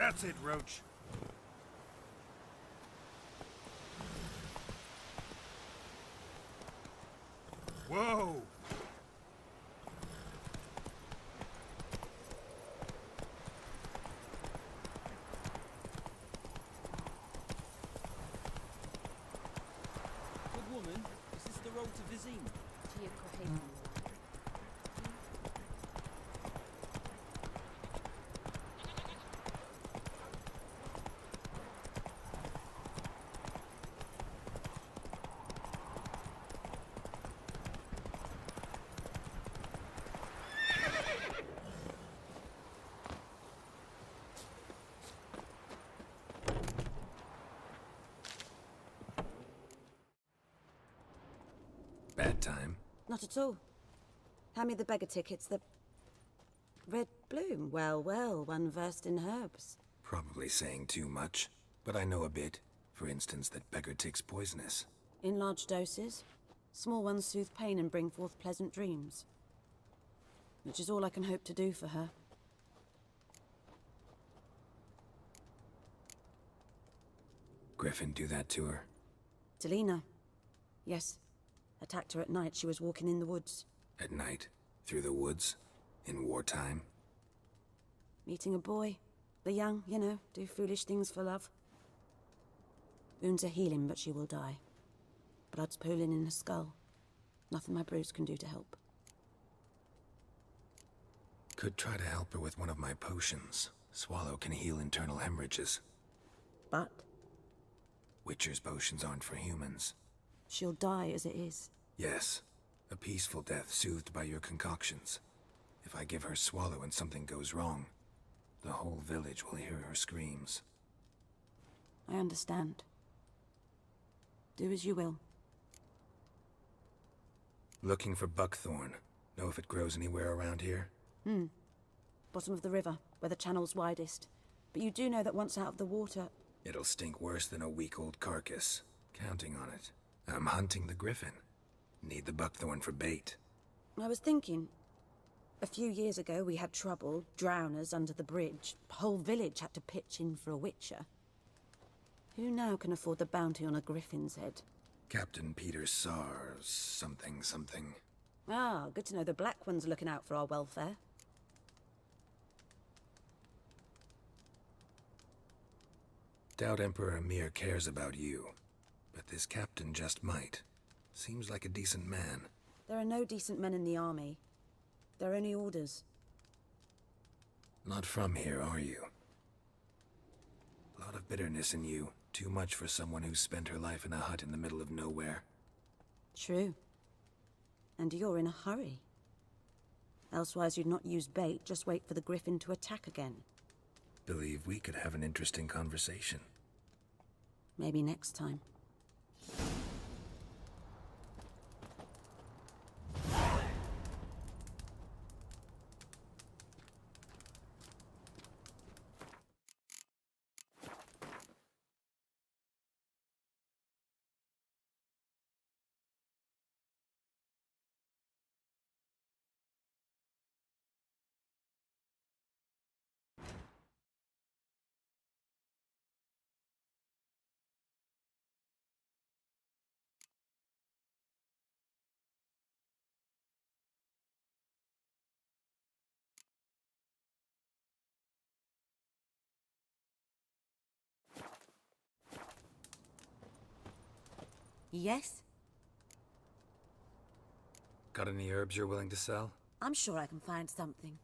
That's it, Roach. Whoa! Good woman, is this the road to Vizim? Bad time? Not at all. Hand me the beggar tickets, the... Red bloom. Well, well, one versed in herbs. Probably saying too much, but I know a bit. For instance, that beggar tick's poisonous. In large doses. Small ones soothe pain and bring forth pleasant dreams. Which is all I can hope to do for her. Griffin do that to her? Delina. Yes. Attacked her at night. She was walking in the woods. At night? Through the woods? In wartime? Meeting a boy. The young, you know, do foolish things for love. Wounds are healing, but she will die. Blood's pooling in her skull. Nothing my brews can do to help. Could try to help her with one of my potions. Swallow can heal internal hemorrhages. But Witcher's potions aren't for humans. she'll die as it is. Yes. A peaceful death soothed by your concoctions. If I give her Swallow and something goes wrong, the whole village will hear her screams. I understand. Do as you will. Looking for buckthorn. Know if it grows anywhere around here? Bottom of the river, where the channel's widest. But you do know that once out of the water... It'll stink worse than a week-old carcass. Counting on it. I'm hunting the griffin. Need the buckthorn for bait. I was thinking... A few years ago we had trouble, drowners under the bridge. Whole village had to pitch in for a witcher. Who now can afford the bounty on a griffin's head? Captain Peter Sars, something. Ah, good to know the Black One's looking out for our welfare. Doubt Emperor Emir cares about you. But this captain just might. Seems like a decent man. There are no decent men in the army. They're only orders. Not from here, are you? Lot of bitterness in you. Too much for someone who spent her life in a hut in the middle of nowhere. True. And you're in a hurry. Elsewise you'd not use bait, just wait for the griffin to attack again. Believe we could have an interesting conversation. Maybe next time. Yes? Got any herbs you're willing to sell? I'm sure I can find something.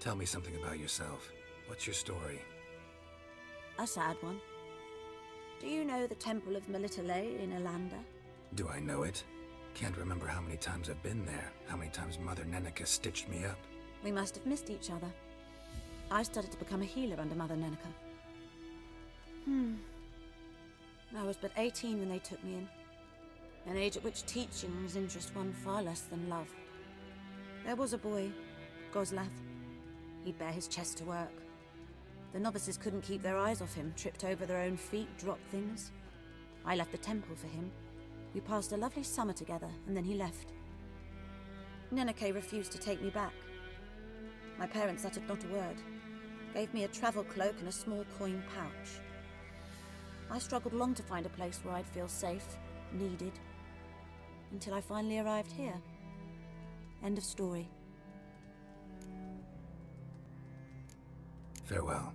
Tell me something about yourself. What's your story? A sad one. Do you know the Temple of Melitele in Elanda? Do I know it? Can't remember how many times I've been there, how many times Mother Neneka stitched me up. We must have missed each other. I started to become a healer under Mother Neneka. I was but 18 when they took me in. An age at which teachings interest one far less than love. There was a boy, Goslav. He'd bare his chest to work. The novices couldn't keep their eyes off him, tripped over their own feet, dropped things. I left the temple for him. We passed a lovely summer together, and then he left. Neneke refused to take me back. My parents uttered not a word, gave me a travel cloak and a small coin pouch. I struggled long to find a place where I'd feel safe, needed, until I finally arrived here. End of story. Farewell.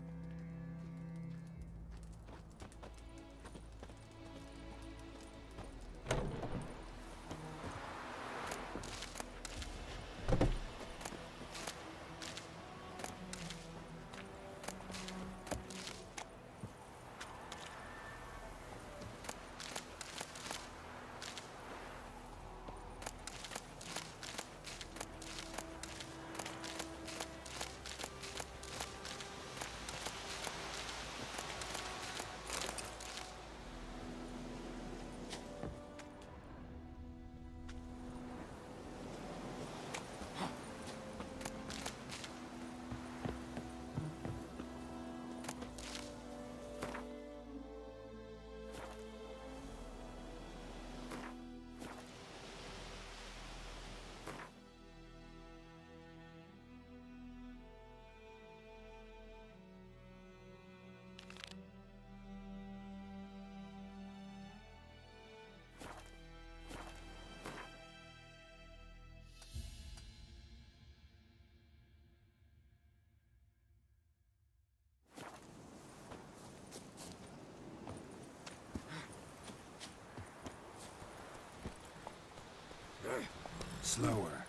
Slower.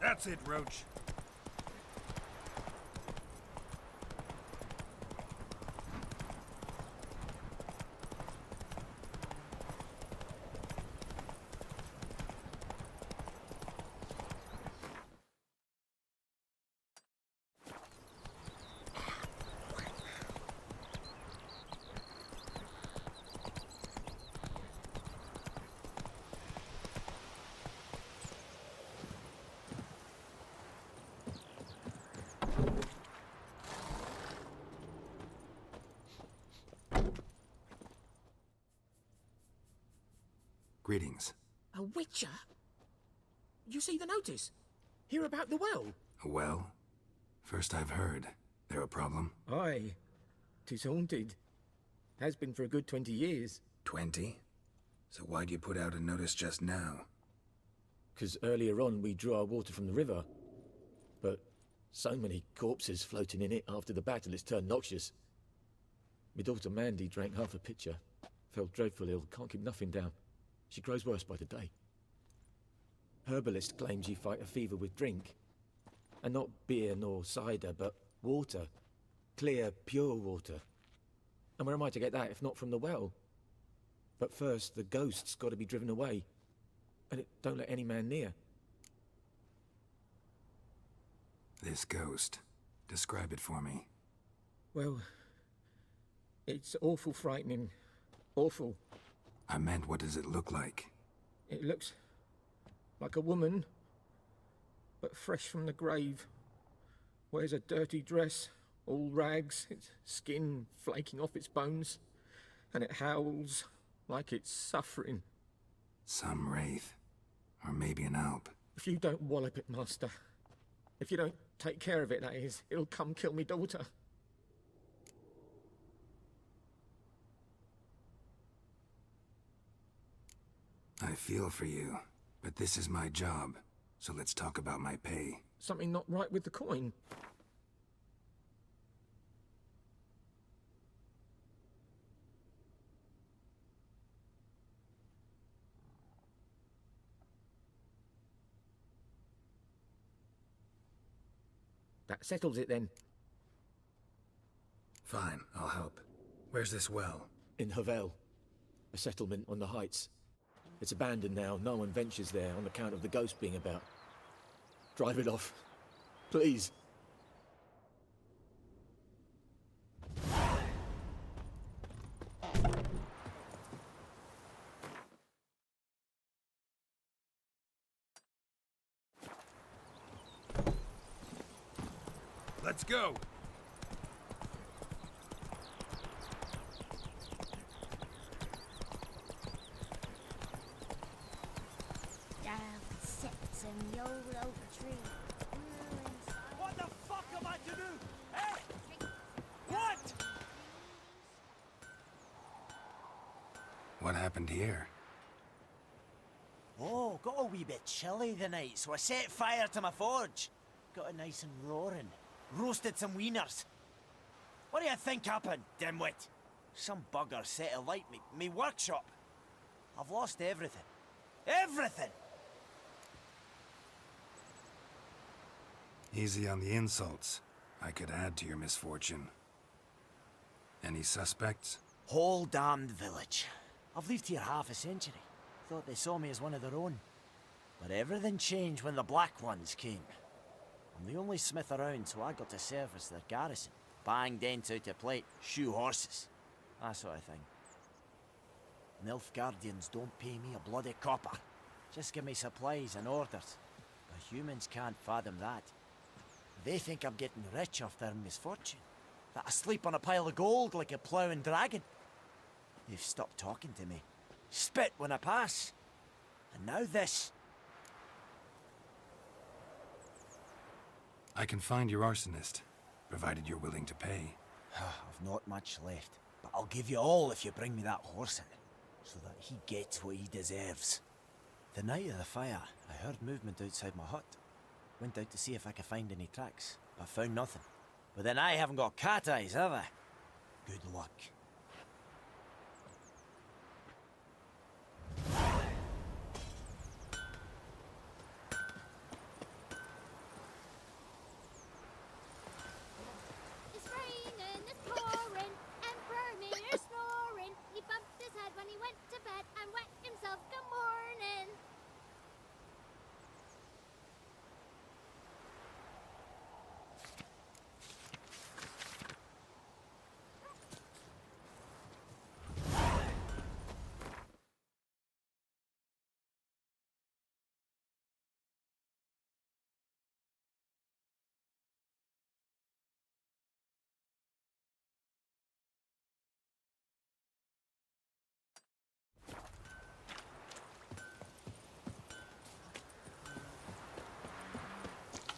That's it, Roach. Greetings. A witcher? You see the notice? Hear about the well? A well? First I've heard. There a problem? Aye. 'Tis haunted. Has been for a good 20 years. 20? So why'd you put out a notice just now? 'Cause earlier on we drew our water from the river. But so many corpses floating in it after the battle it's turned noxious. My daughter Mandy drank half a pitcher. Fell dreadful ill, can't keep nothing down. She grows worse by the day. Herbalist claims you fight a fever with drink. And not beer nor cider, but water. Clear, pure water. And where am I to get that if not from the well? But first, the ghost's got to be driven away. And it don't let any man near. This ghost. Describe it for me. Well, it's awful frightening. Awful. I meant, what does it look like? It looks like a woman, but fresh from the grave. Wears a dirty dress, all rags, its skin flaking off its bones, and it howls like it's suffering. Some wraith. Or maybe an alp. If you don't wallop it, Master, if you don't take care of it, that is, it'll come kill me daughter. I feel for you, but this is my job, so let's talk about my pay. Something not right with the coin. That settles it then. Fine, I'll help. Where's this well? In Havel, a settlement on the heights. It's abandoned now. No one ventures there on account of the ghost being about. Drive it off. Please. Let's go. Down sits in the old oak tree. What the fuck am I to do? Eh? What? What happened here? Oh, got a wee bit chilly the night, so I set fire to my forge. Got it nice and roaring. Roasted some wieners. What do you think happened, dimwit? Some bugger set alight me workshop. I've lost everything. Everything! Easy on the insults. I could add to your misfortune. Any suspects? Whole damned village. I've lived here half a century. Thought they saw me as one of their own. But everything changed when the Black Ones came. I'm the only smith around, so I got to service their garrison. Bang dents out of plate, shoe horses. That sort of thing. Nilfgaardians don't pay me a bloody copper. Just give me supplies and orders. But humans can't fathom that. They think I'm getting rich off their misfortune. That I sleep on a pile of gold like a ploughing dragon. They've stopped talking to me. Spit when I pass. And now this. I can find your arsonist, provided you're willing to pay. I've not much left, but I'll give you all if you bring me that horse in, so that he gets what he deserves. The night of the fire, I heard movement outside my hut. Went out to see if I could find any tracks, but found nothing. But then I haven't got cat eyes, have I? Good luck. It's raining, it's pouring, and Vermeer's snoring. He bumped his head when he went to bed and wet himself good morning.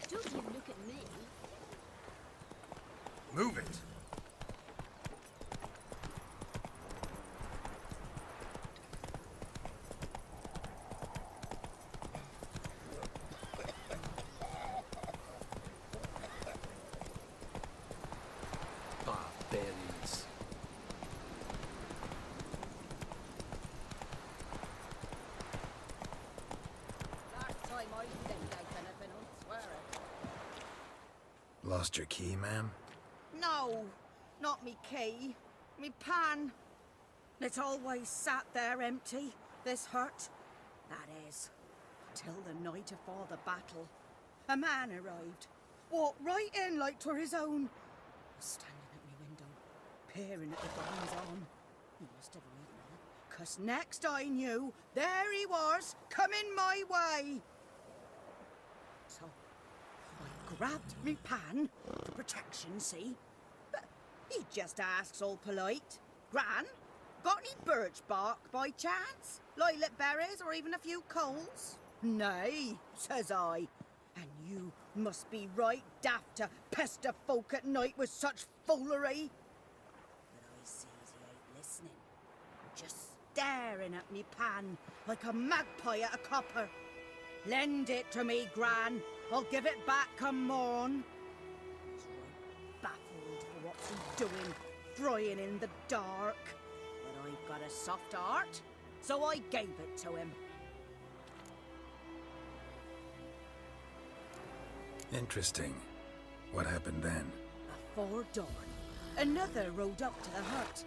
Don't you look at me. Move it. Barbarians. Last time I didn't take anything, I swear it. Lost your key, ma'am? No, not me key. Me pan. It's always sat there empty, this hut. That is, till the night afore the battle. A man arrived. Walked right in like 'twere his own. Was standing at me window, peering at the goings on. He must have read me, 'cause next I knew, there he was, coming my way. So I grabbed me pan, for protection, see? But he just asks all polite, Gran, got any birch bark by chance? Lilac berries or even a few coals? Nay, says I. And you must be right daft to pester folk at night with such foolery. But I sees he ain't listening. Just staring at me pan like a magpie at a copper. Lend it to me, Gran. I'll give it back come morn. He's right baffled for what's he doing, frying in the dark. But I've got a soft heart, so I gave it to him. Interesting. What happened then? Before dawn, another rode up to the hut.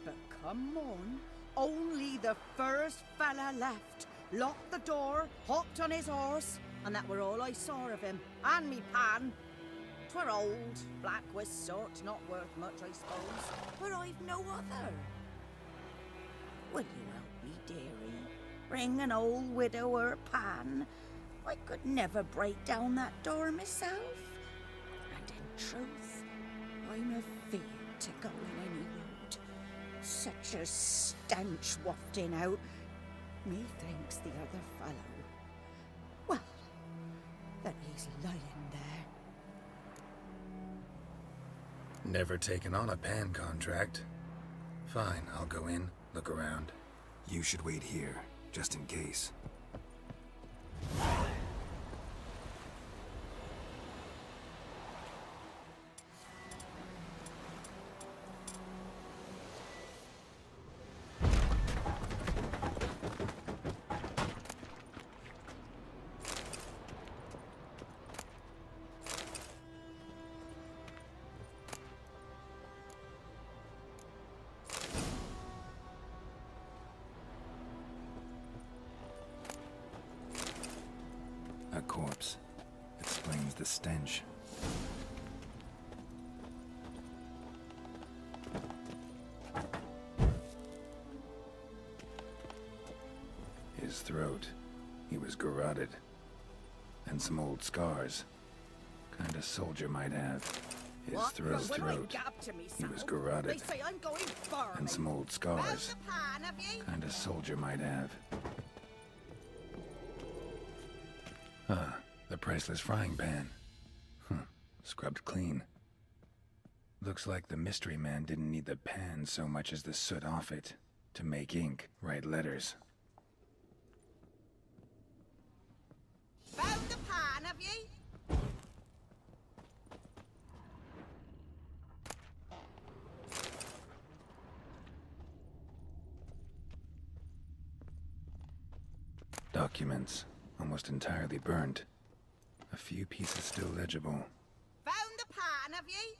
But come on, only the first fella left. Locked the door, hopped on his horse, and that were all I saw of him. And me pan. 'Twere old, black with sort, not worth much, I suppose. But I've no other. Will you help me, dearie? Bring an old widower pan. I could never break down that door myself. And in truth, I'm afeard to go in any road. Such a stench wafting out. Methinks the other fellow. Well, that he's lying there. Never taken on a pan contract. Fine, I'll go in, look around. You should wait here, just in case. A corpse. Explains the stench. His throat. He was garroted. And some old scars. Kind of soldier might have. His What? throat. When I gab to He myself, was garroted. they say I'm going farming. And some old Round scars. the pan, have ye? Kind of soldier might have. Ah, the priceless frying pan. Scrubbed clean. Looks like the mystery man didn't need the pan so much as the soot off it. To make ink, write letters. Found the pan, have ye? Documents, almost entirely burnt. A few pieces still legible. Found the pan, have ye?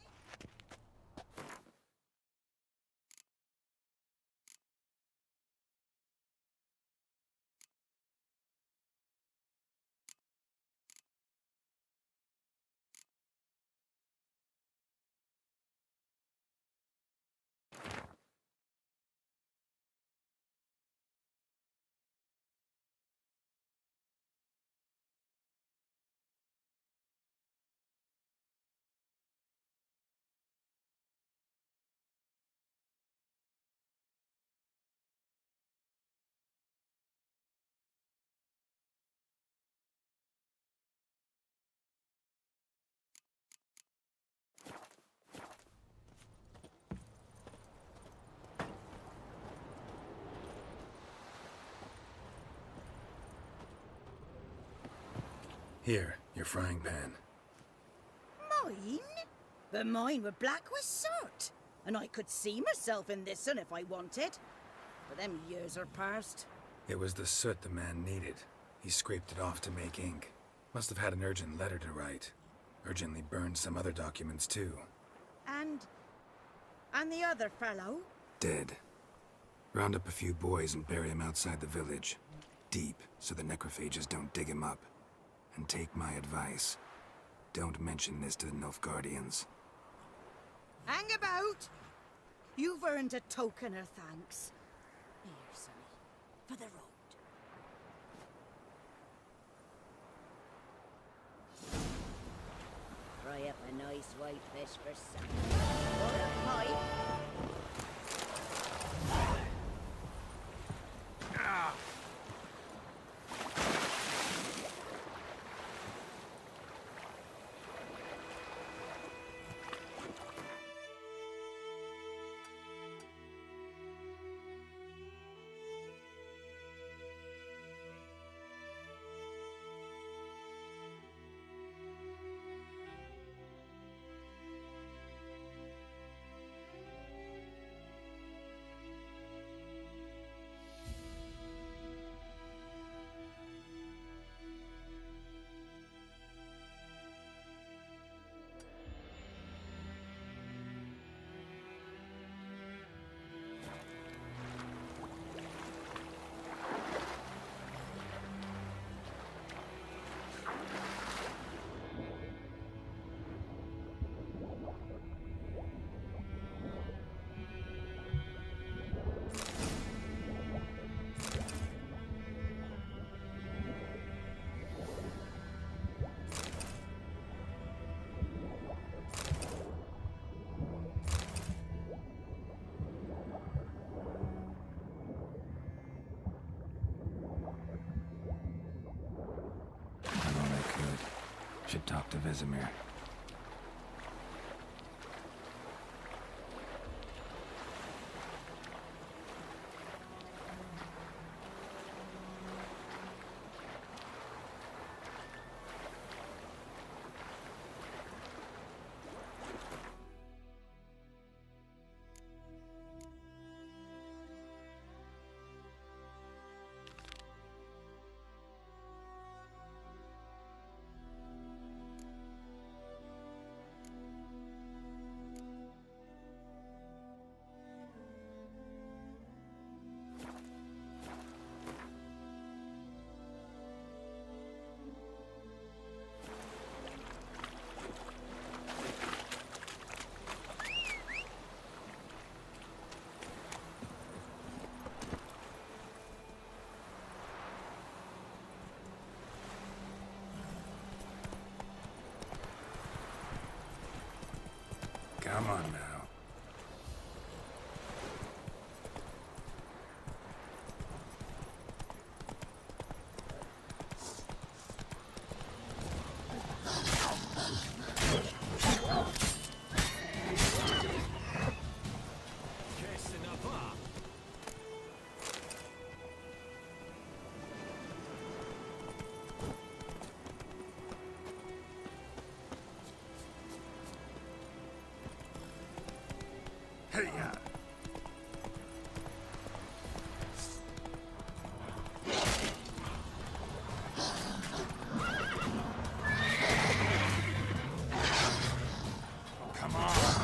Here, your frying pan. Mine? But mine were black with soot. And I could see myself in this one if I wanted. But them years are past. It was the soot the man needed. He scraped it off to make ink. Must have had an urgent letter to write. Urgently burned some other documents too. And the other fellow? Dead. Round up a few boys and bury him outside the village. Deep, so the necrophages don't dig him up. And take my advice. Don't mention this to the Nilfgaardians. Hang about! You've earned a token of thanks. Here, sonny, for the road. Fry up a nice white fish for supper. Or a pipe. Should talk to Vesemir. Come on now. Hey, yeah. Come on.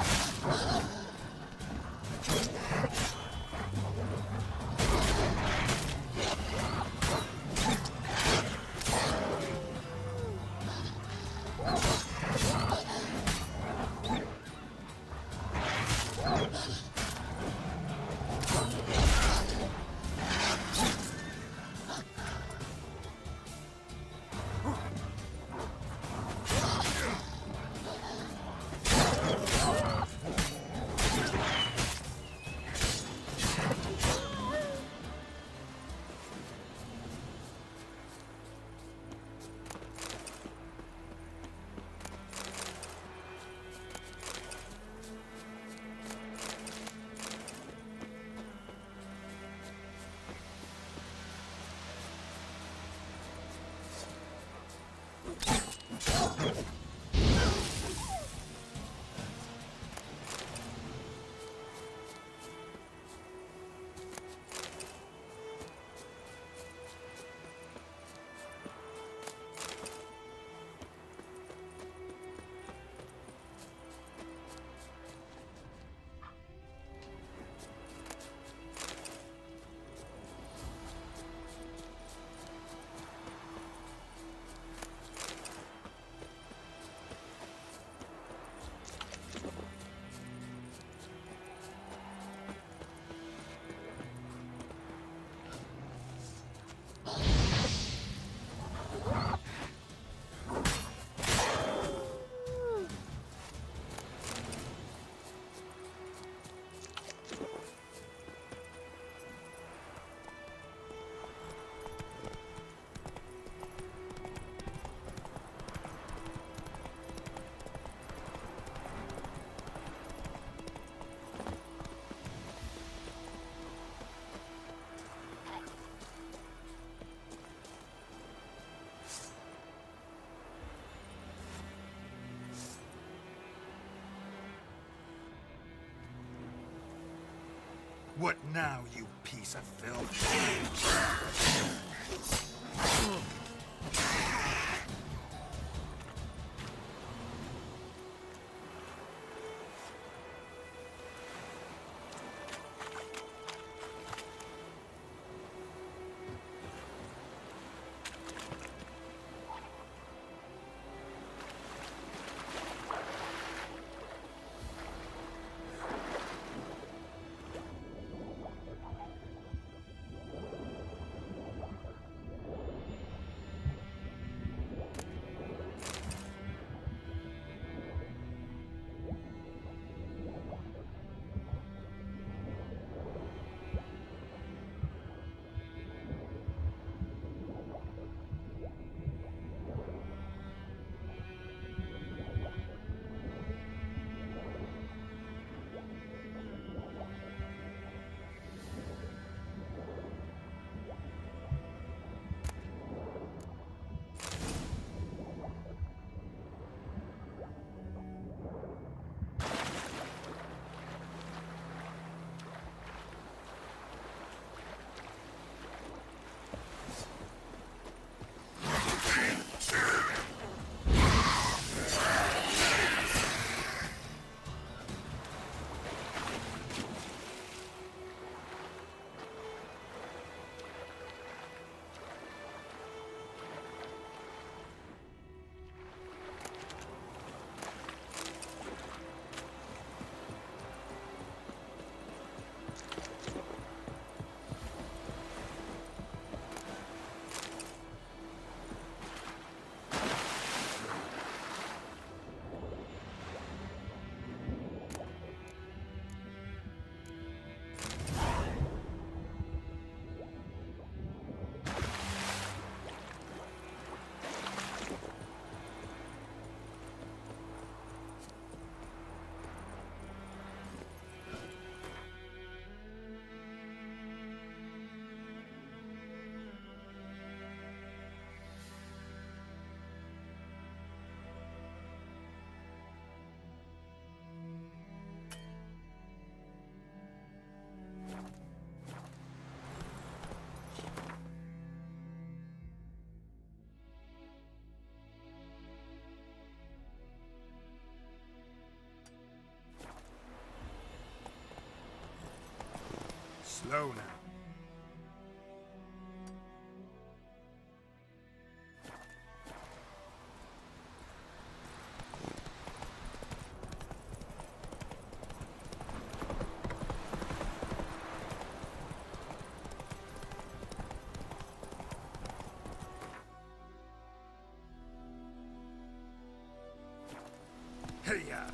What now, you piece of filth? Slow now. Hey-ya!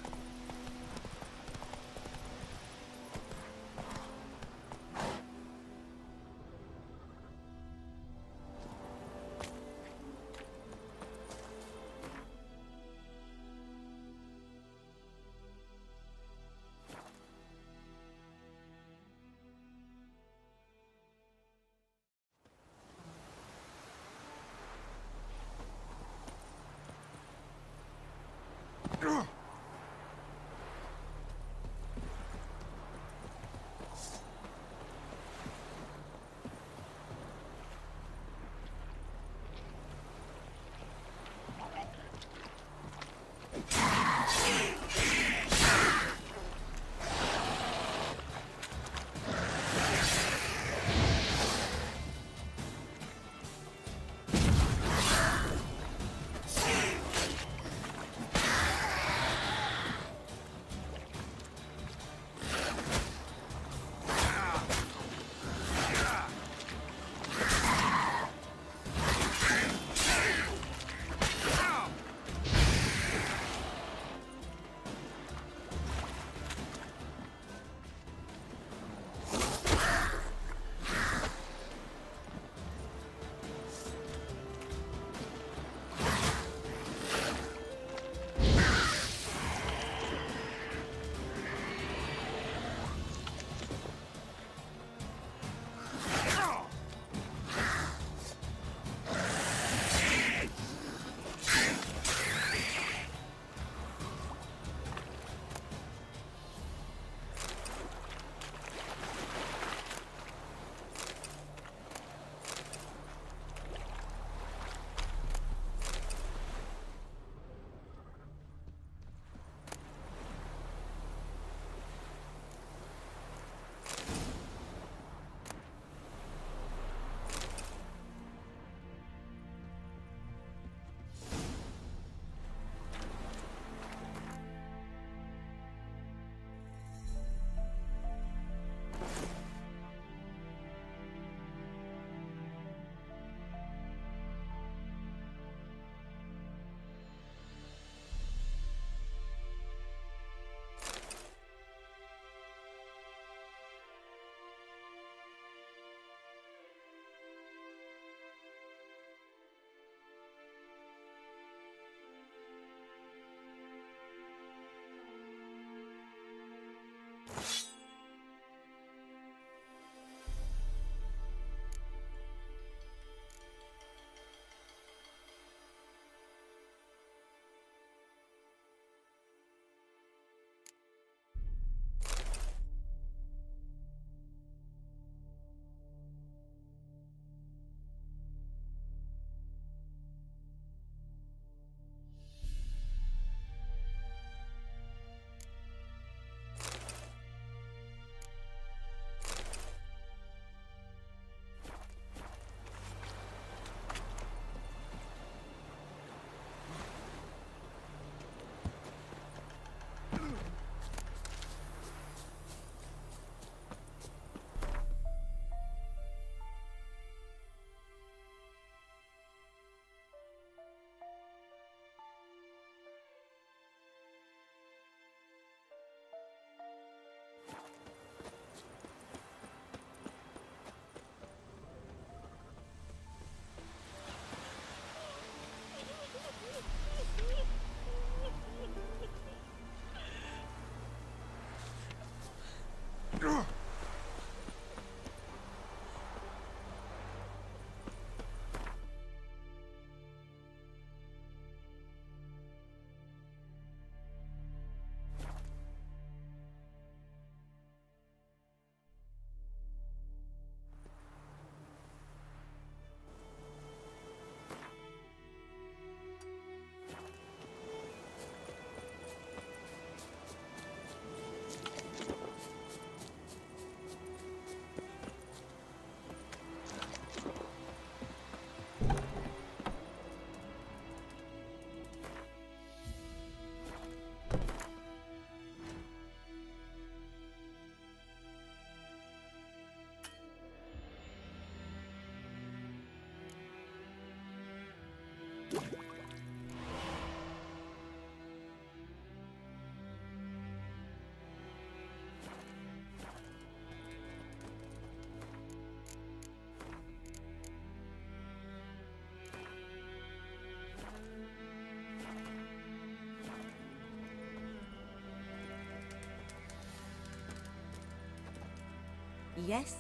Yes?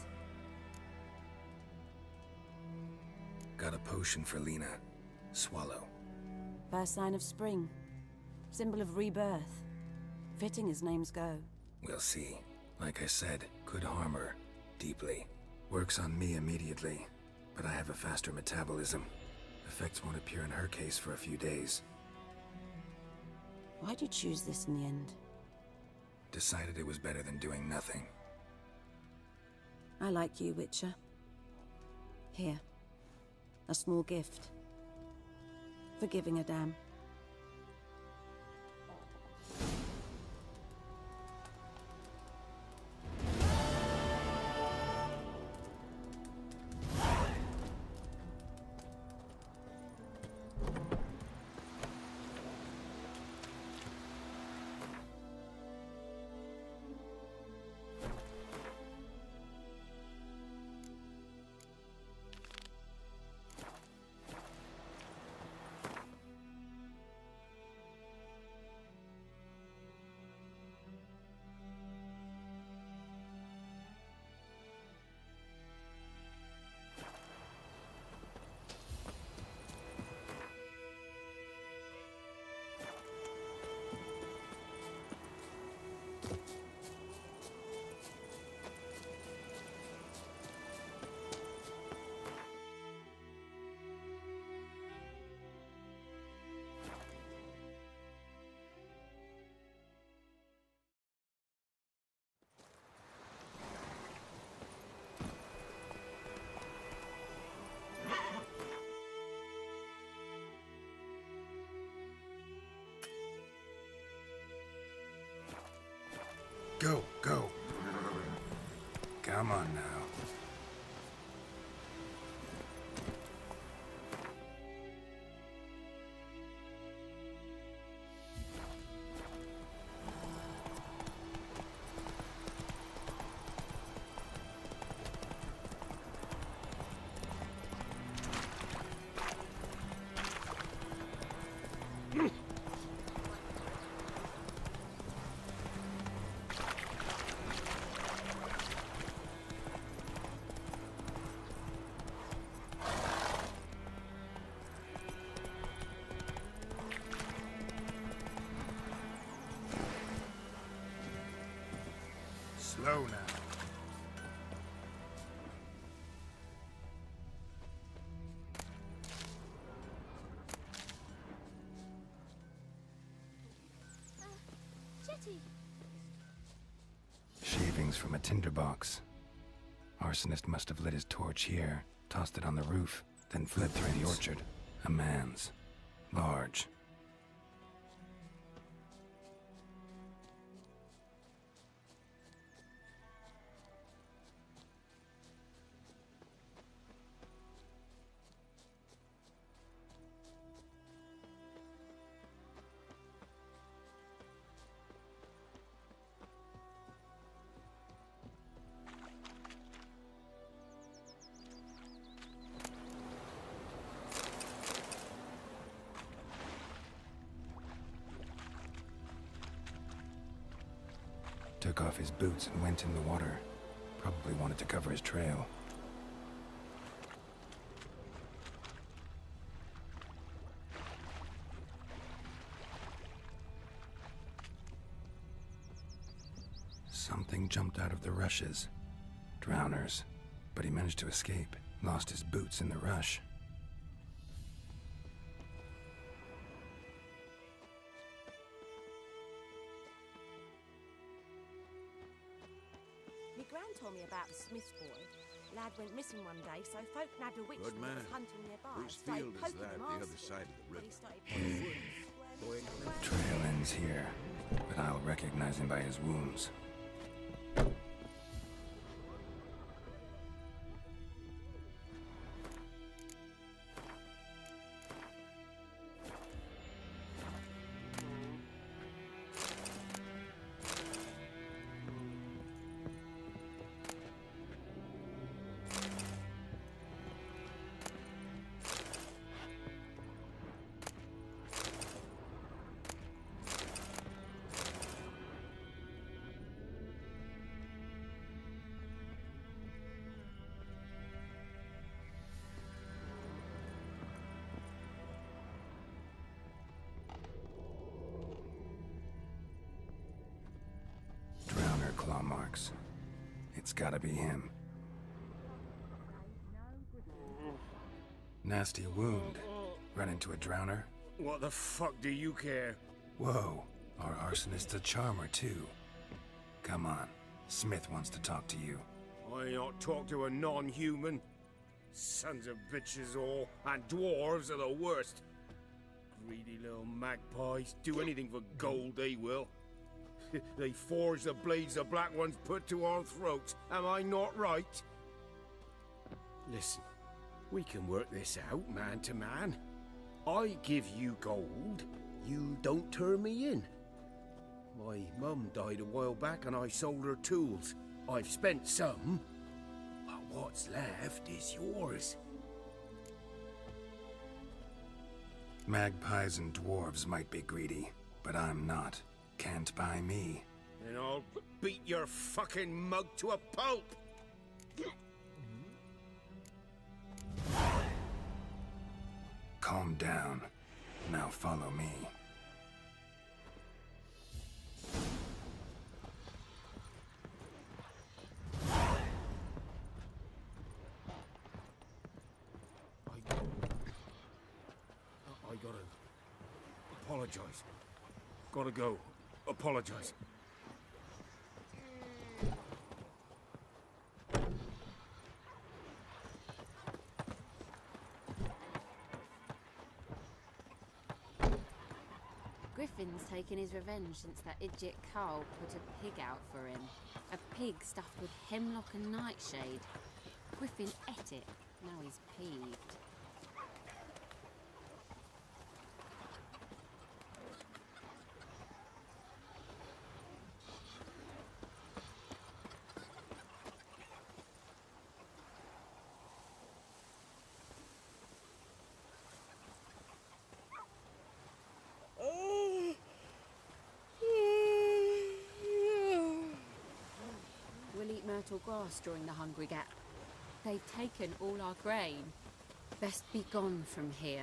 Got a potion for Lena. Swallow. First sign of spring. Symbol of rebirth. Fitting as names go. We'll see. Like I said, could harm her. Deeply. Works on me immediately, but I have a faster metabolism. Effects won't appear in her case for a few days. Why'd you choose this in the end? Decided it was better than doing nothing. I like you, Witcher. Here. A small gift. For giving a damn. Go, go. Come on now. Slow now. Jetty. Shavings from a tinderbox. Arsonist must have lit his torch here, tossed it on the roof, then fled through the orchard. A man's. Large. Took off his boots and went in the water. Probably wanted to cover his trail. Something jumped out of the rushes. Drowners. But he managed to escape. Lost his boots in the rush. Me gran told me about the Smith boy. Lad went missing one day, so folk nabbed a witch Good that man. was hunting nearby. Whose Started field is poking that him the other after side of the when river? he started poking The trail ends here, but I'll recognize him by his wounds. claw marks. It's gotta be him. Nasty wound. Run into a drowner? What the fuck do you care? Whoa, our arsonist's a charmer too. Come on, Smith wants to talk to you. I ain't not talk to a non-human. Sons of bitches all, and dwarves are the worst. Greedy little magpies, do anything for gold they will. They forge the blades the black ones put to our throats, am I not right? Listen, we can work this out man to man. I give you gold, you don't turn me in. My mum died a while back and I sold her tools. I've spent some, but what's left is yours. Magpies and dwarves might be greedy, but I'm not. Can't buy me. And I'll beat your fucking mug to a pulp! Calm down. Now follow me. I gotta apologize. Gotta go. Apologize. Griffin's taken his revenge since that idiot Carl put a pig out for him. A pig stuffed with hemlock and nightshade. Griffin ate it. Now he's peeved. We'll eat myrtle grass during the hungry gap. They've taken all our grain. Best be gone from here.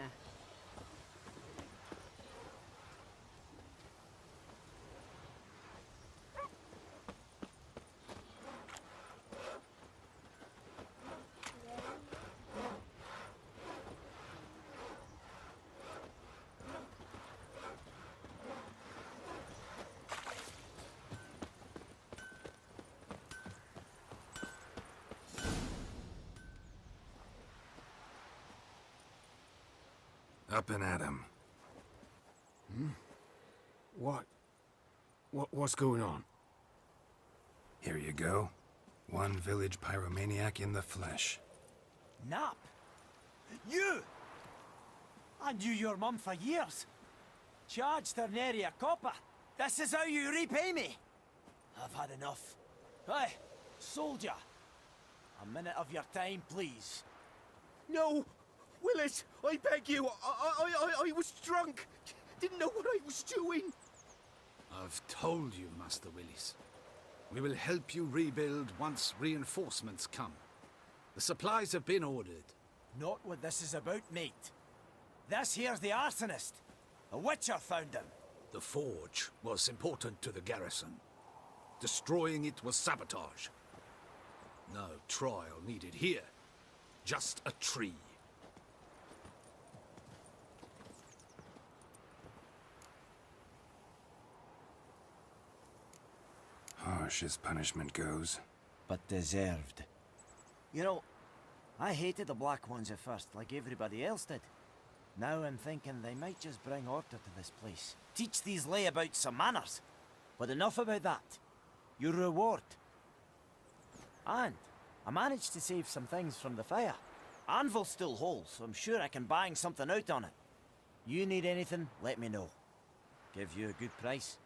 Up and at him. What's going on? Here you go. One village pyromaniac in the flesh. Nap? You? I knew your mum for years. Charged her nary a copper. This is how you repay me. I've had enough. Hey, soldier. A minute of your time, please. No! Willis, I beg you, I was drunk. Didn't know what I was doing. I've told you, Master Willis. We will help you rebuild once reinforcements come. The supplies have been ordered. Not what this is about, mate. This here's the arsonist. A witcher found him. The forge was important to the garrison. Destroying it was sabotage. No trial needed here. Just a tree. Harsh as punishment goes. But deserved. You know, I hated the Black Ones at first, like everybody else did. Now I'm thinking they might just bring order to this place. Teach these layabouts some manners. But enough about that. Your reward. And I managed to save some things from the fire. Anvil's still whole, so I'm sure I can bang something out on it. You need anything, let me know. Give you a good price.